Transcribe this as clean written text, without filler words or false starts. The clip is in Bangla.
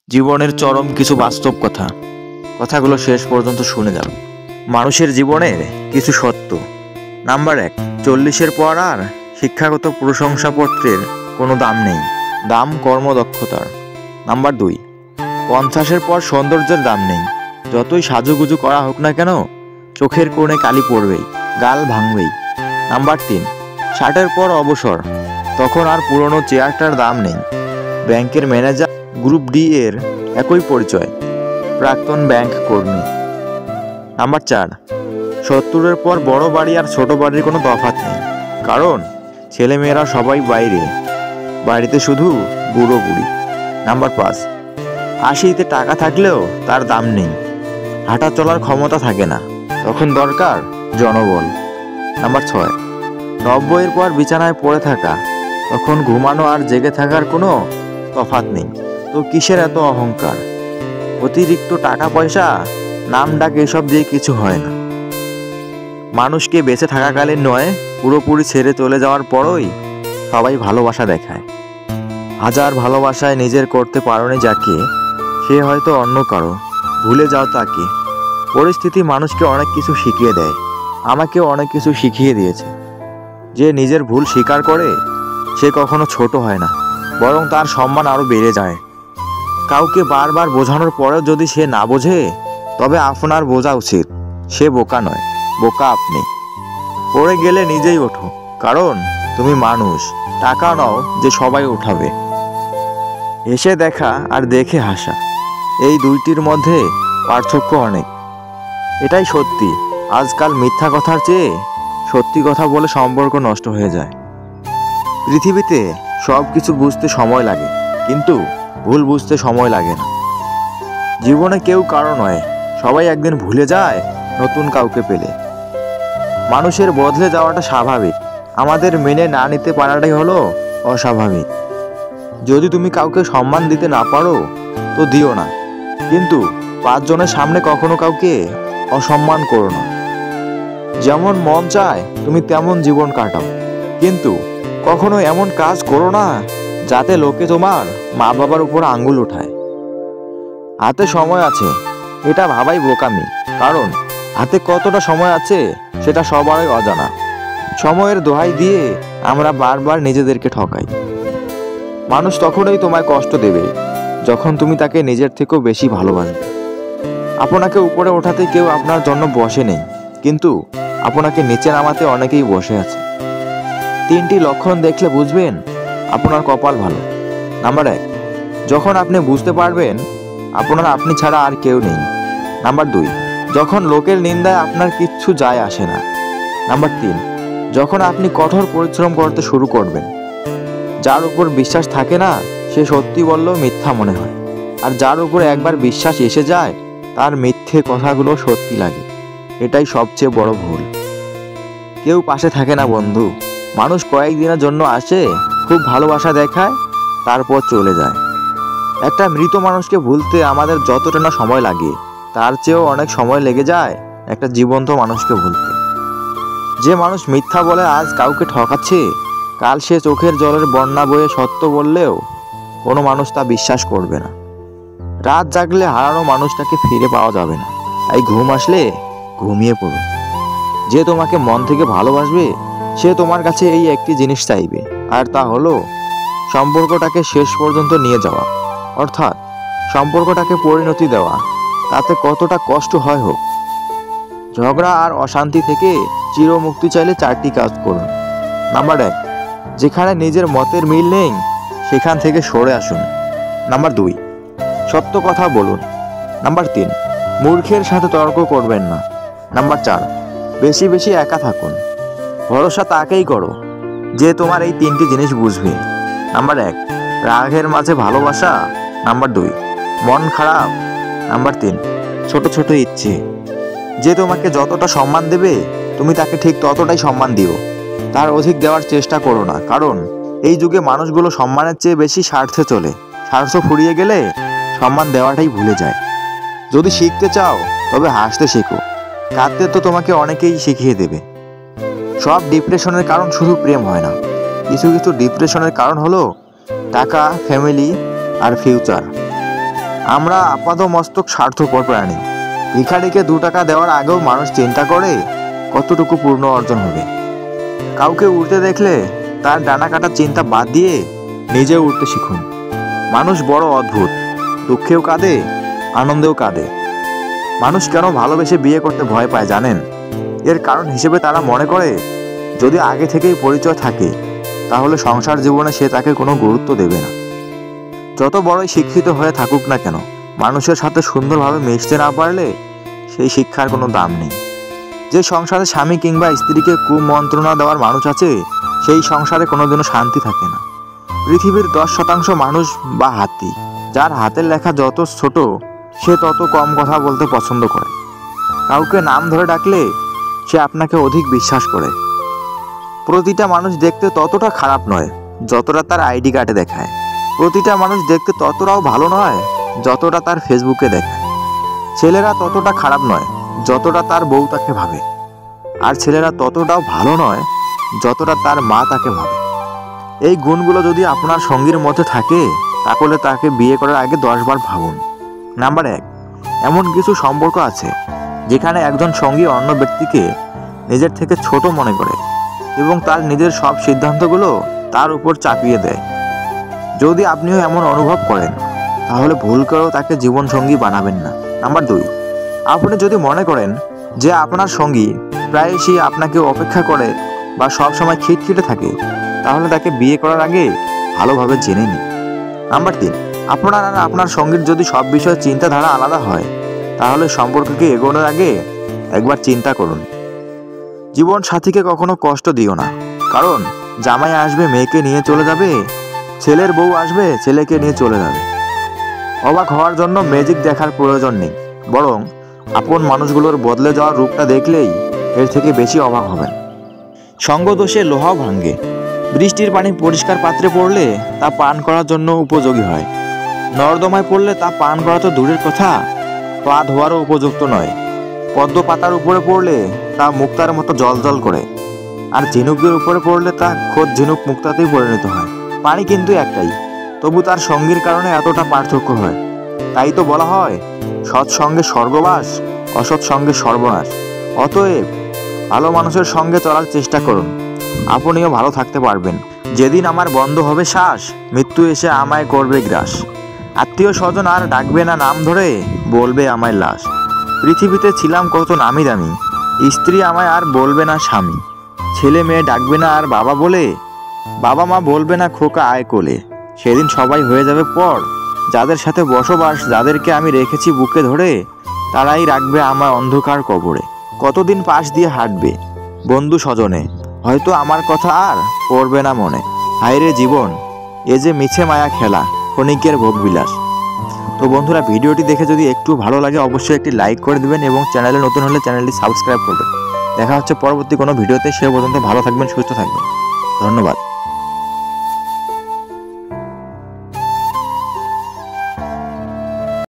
জীবনের চরম কিছু বাস্তব কথা। কথাগুলো শেষ পর্যন্ত শুনে যাও। মানুষের জীবনের কিছু সত্য। নাম্বার 1, 40-এর পর আর শিক্ষাগত প্রশংসাপত্রের কোনো দাম নেই, দাম কর্মদক্ষতার। নাম্বার 2, 50-এর পর সৌন্দর্যের দাম নেই, যতই সাজুগুজু করা হোক না কেন চোখের কোণে কালি পড়বেই, গাল ভাঙবেই। নাম্বার 3, 60-এর পর অবসর, তখন আর পুরনো চেয়ারটার দাম নেই। ব্যাংকের ম্যানেজার, গ্রুপ ডি এর একই পরিচয়, প্রাক্তন ব্যাংক কর্মী। নাম্বার 4, 70-এর পর বড় বাড়ি আর ছোট বাড়ির কোনো তফাৎ নেই, কারণ ছেলেমেয়েরা সবাই বাইরে, বাড়িতে শুধু বুড়ো বুড়ি। নাম্বার 5, 80-তে টাকা থাকলেও তার দাম নেই, হাঁটা চলার ক্ষমতা থাকে না, তখন দরকার জনবল। নাম্বার 6, 90-এর পর বিছানায় পড়ে থাকা, তখন ঘুমানো আর জেগে থাকার কোনো তফাৎ নেই, তো কিসের এত অহংকার? অতিরিক্ত টাকা পয়সা, নাম ডাক, এসব দিয়ে কিছু হয় না। মানুষকে বেঁচে থাকাকালীন নয়, পুরোপুরি ছেড়ে চলে যাওয়ার পরই সবাই ভালোবাসা দেখায়। হাজার ভালোবাসায় নিজের করতে পারোনি যাকে, সে হয়তো অন্য কারো, ভুলে যাও তাকে। পরিস্থিতি মানুষকে অনেক কিছু শিখিয়ে দেয়, আমাকেও অনেক কিছু শিখিয়ে দিয়েছে। যে নিজের ভুল স্বীকার করে সে কখনো ছোট হয় না, বরং তার সম্মান আরও বেড়ে যায়। কাউকে বারবার বোঝানোর পরেও যদি সে না বোঝে, তবে আপনার বোঝা উচিত সে বোকা নয়, বোকা আপনি। পড়ে গেলে নিজেই ওঠো, কারণ তুমি মানুষ, টাকা নাও যে সবাই উঠাবে। হেসে দেখা আর দেখে হাসা, এই দুইটির মধ্যে পার্থক্য অনেক। এটাই সত্যি, আজকাল মিথ্যা কথার চেয়ে সত্যি কথা বলে সম্পর্ক নষ্ট হয়ে যায়। পৃথিবীতে সব কিছু বুঝতে সময় লাগে, কিন্তু ভুল বুঝতে সময় লাগে না। জীবনে কেউ কারো নয়, সবাই একদিন ভুলে যায় নতুন কাউকে পেলে। মানুষের বদলে যাওয়াটা স্বাভাবিক, আমাদের মেনে না নিতে পারাটাই হলো অস্বাভাবিক। যদি তুমি কাউকে সম্মান দিতে না পারো তো দিও না, কিন্তু 5 জনের সামনে কখনো কাউকে অসম্মান করো না। যেমন মন চায় তুমি তেমন জীবন কাটাও, কিন্তু কখনো এমন কাজ করো না যাতে লোকে তোমার মা বাবার উপর আঙ্গুল ওঠায়। হাতে সময় আছে এটা ভাবাই বোকামি, কারণ হাতে কতটা সময় আছে সেটা সবারই অজানা। সময়ের দোহাই দিয়ে আমরা বারবার নিজেদেরকে ঠকাই। মানুষ তখনই তোমায় কষ্ট দেবে যখন তুমি তাকে নিজের থেকেও বেশি ভালোবাসবে। আপনাকে উপরে ওঠাতে কেউ আপনার জন্য বসে নেই, কিন্তু আপনাকে নিচে নামাতে অনেকেই বসে আছে। 3টি লক্ষণ দেখলে বুঝবেন আপনার কপাল ভালো। নাম্বার 1, যখন আপনি বুঝতে পারবেন আপনার আপনি ছাড়া আর কেউ নেই। নাম্বার 2, যখন লোকের নিন্দায় আপনার কিচ্ছু যায় আসে না। নাম্বার 3, যখন আপনি কঠোর পরিশ্রম করতে শুরু করবেন। যার উপর বিশ্বাস থাকে না সে সত্যি বললেও মিথ্যা মনে হয়, আর যার উপর একবার বিশ্বাস এসে যায় তার মিথ্যে কথাগুলো সত্যি লাগে। এটাই সবচেয়ে বড় ভুল। কেউ পাশে থাকে না বন্ধু, মানুষ কয়েকদিনের জন্য আসে, খুব ভালোবাসা দেখায়, তারপর চলে যায়। একটা মৃত মানুষকে ভুলতে আমাদের যতটা না সময় লাগে, তার চেয়েও অনেক সময় লেগে যায় একটা জীবন্ত মানুষকে ভুলতে। যে মানুষ মিথ্যা বলে আজ কাউকে ঠকাচ্ছে, কাল সে চোখের জলের বন্যা বয়ে সত্য বললেও কোনো মানুষ তা বিশ্বাস করবে না। রাত জাগলে হারানো মানুষটাকে ফিরে পাওয়া যাবে না, তাই ঘুম আসলে ঘুমিয়ে পড়ো। যে তোমাকে মন থেকে ভালোবাসবে সে তোমার কাছে এই একটি জিনিস চাইবে, আর তা হলো সম্পর্কটাকে শেষ পর্যন্ত নিয়ে যাওয়া, অর্থাৎ সম্পর্কটাকে পরিণতি দেওয়া, তাতে কতটা কষ্ট হয় হোক। ঝগড়া আর অশান্তি থেকে চিরমুক্তি চাইলে 4টি কাজ করুন। নাম্বার 1, যেখানে নিজের মতের মিল নেই সেখান থেকে সরে আসুন। নাম্বার 2, সত্য কথা বলুন। নাম্বার 3, মূর্খের সাথে তর্ক করবেন না। নাম্বার 4, বেশি বেশি একা থাকুন। ভরসা তাকেই করো যে তোমার এই 3টি জিনিস বুঝবে। নাম্বার 1, রাগের মাঝে ভালোবাসা। নাম্বার 2, মন খারাপ। নাম্বার 3, ছোট ছোট ইচ্ছে। যে তোমাকে যতটা সম্মান দেবে তুমি তাকে ঠিক ততটাই সম্মান দিও, তার অধিক দেওয়ার চেষ্টা করো না, কারণ এই যুগে মানুষগুলো সম্মানের চেয়ে বেশি স্বার্থে চলে। স্বার্থ ফুরিয়ে গেলে সম্মান দেওয়াটাই ভুলে যায়। যদি শিখতে চাও তবে হাসতে শেখো, কাঁদতে তো তোমাকে অনেকেই শিখিয়ে দেবে। সব ডিপ্রেশনের কারণ শুধু প্রেম হয় না, কিছু কিছু ডিপ্রেশনের কারণ হলো টাকা, ফ্যামিলি আর ফিউচার। আমরা আপাদমস্তক স্বার্থপর প্রাণী। ভিখারিকে 2 টাকা দেওয়ার আগেও মানুষ চিন্তা করে কতটুকু পূর্ণ অর্জন হবে। কাউকে উড়তে দেখলে তার ডানা কাটার চিন্তা বাদ দিয়ে নিজে উড়তে শিখুন। মানুষ বড় অদ্ভুত, দুঃখেও কাঁদে, আনন্দেও কাঁদে। মানুষ কেন ভালোবেসে বিয়ে করতে ভয় পায় জানেন? এর কারণ হিসেবে তারা মনে করে যদি আগে থেকেই পরিচয় থাকে তাহলে সংসার জীবনে সে তাকে কোনো গুরুত্ব দেবে না। যত বড়ই শিক্ষিত হয়ে থাকুক না কেন, মানুষের সাথে সুন্দরভাবে মিশতে না পারলে সেই শিক্ষার কোনো দাম নেই। যে সংসারে স্বামী কিংবা স্ত্রীকে কুমন্ত্রণা দেওয়ার মানুষ আছে, সেই সংসারে কোনোদিনও শান্তি থাকে না। পৃথিবীর 10% মানুষ বা হাতি, যার হাতের লেখা যত ছোট সে তত কম কথা বলতে পছন্দ করে। কাউকে নাম ধরে ডাকলে সে আপনাকে অধিক বিশ্বাস করে। প্রতিটা মানুষ দেখতে ততটা খারাপ নয় যতটা তার আইডি কার্ডে দেখায়। প্রতিটা মানুষ দেখতে ততটাও ভালো নয় যতটা তার ফেসবুকে দেখায়। ছেলেরা ততটা খারাপ নয় যতটা তার বউ তাকে ভাবে, আর ছেলেরা ততটাও ভালো নয় যতটা তার মা তাকে ভাবে। এই গুণগুলো যদি আপনার সঙ্গীর মধ্যে থাকে তাহলে তাকে বিয়ে করার আগে 10 বার ভাবুন। নাম্বার 1, এমন কিছু সম্পর্ক আছে যেখানে একজন সঙ্গী অন্য ব্যক্তিকে নিজের থেকে ছোট মনে করে এবং তার নিজের সব সিদ্ধান্তগুলো তার উপর চাপিয়ে দেয়। যদি আপনিও এমন অনুভব করেন তাহলে ভুল করেও তাকে জীবনসঙ্গী বানাবেন না। নাম্বার 2, আপনি যদি মনে করেন যে আপনার সঙ্গী প্রায়শই আপনাকে অপেক্ষা করে বা সবসময় খিটখিটে থাকে তাহলে তাকে বিয়ে করার আগে ভালোভাবে জেনে নিন। নাম্বার 3, আপনার আর আপনার সঙ্গীর যদি সব বিষয়ে চিন্তাধারা আলাদা হয় তাহলে সম্পর্ককে এগোনোর আগে একবার চিন্তা করুন। জীবন সাথীকে কখনো কষ্ট দিও না, কারণ জামাই আসবে মেয়েকে নিয়ে চলে যাবে, ছেলের বউ আসবে ছেলেকে নিয়ে চলে যাবে। অবাক হওয়ার জন্য ম্যাজিক দেখার প্রয়োজন নেই, বরং আপন মানুষগুলোর বদলে যাওয়ার রূপটা দেখলেই এর থেকে বেশি অবাক হবেন। সঙ্গদোষে লোহাও ভাঙে। বৃষ্টির পানি পরিষ্কার পাত্রে পড়লে তা পান করার জন্য উপযোগী হয়, নর্দমায় পড়লে তা পান করা তো দূরের কথা, পা ধোয়ারও উপযুক্ত নয়। পদ্ম পাতার উপরে পড়লে তা মুক্তার মতো জলজল করে, আর ঝিনুকের উপরে পড়লে তা খোদ ঝিনুক মুক্তাতেই পরিণত হয়। পানি কিন্তু একটাই, তবু তার সঙ্গীর কারণে এতটা পার্থক্য হয়। তাই তো বলা হয় সৎসঙ্গে স্বর্গবাস, অসৎ সঙ্গে সর্বনাশ। অতএব ভালো মানুষের সঙ্গে চলার চেষ্টা করুন, আপনিও ভালো থাকতে পারবেন। যেদিন আমার বন্ধ হবে শ্বাস, মৃত্যু এসে আমায় করবে গ্রাস। আত্মীয় স্বজন আর ডাকবে না নাম ধরে, বলবে আমায় লাশ। পৃথিবীতে ছিলাম কত নামি দামি, স্ত্রী আমায় আর বলবে না স্বামী। ছেলে মেয়ে ডাকবে না আর বাবা বলে, বাবা মা বলবে না খোকা আয় কোলে। সেদিন সবাই হয়ে যাবে পর, যাদের সাথে বসবাস, যাদেরকে আমি রেখেছি বুকে ধরে, তারাই রাখবে আমার অন্ধকার কবরে। কতদিন পাশ দিয়ে হাঁটবে বন্ধু স্বজনে, হয়তো আমার কথা আর পড়বে না মনে। হায়রে জীবন, এ যে মিছে মায়া খেলা, ক্ষণিকের ভোগবিলাস। তো বন্ধুরা, ভিডিওটি দেখে যদি একটু ভালো লাগে অবশ্যই একটি লাইক করে দিবেন এবং চ্যানেলে নতুন হলে চ্যানেলটি সাবস্ক্রাইব করবেন। দেখা হচ্ছে পরবর্তী কোনো ভিডিওতে। সে পর্যন্ত ভালো থাকবেন, সুস্থ থাকবেন। ধন্যবাদ।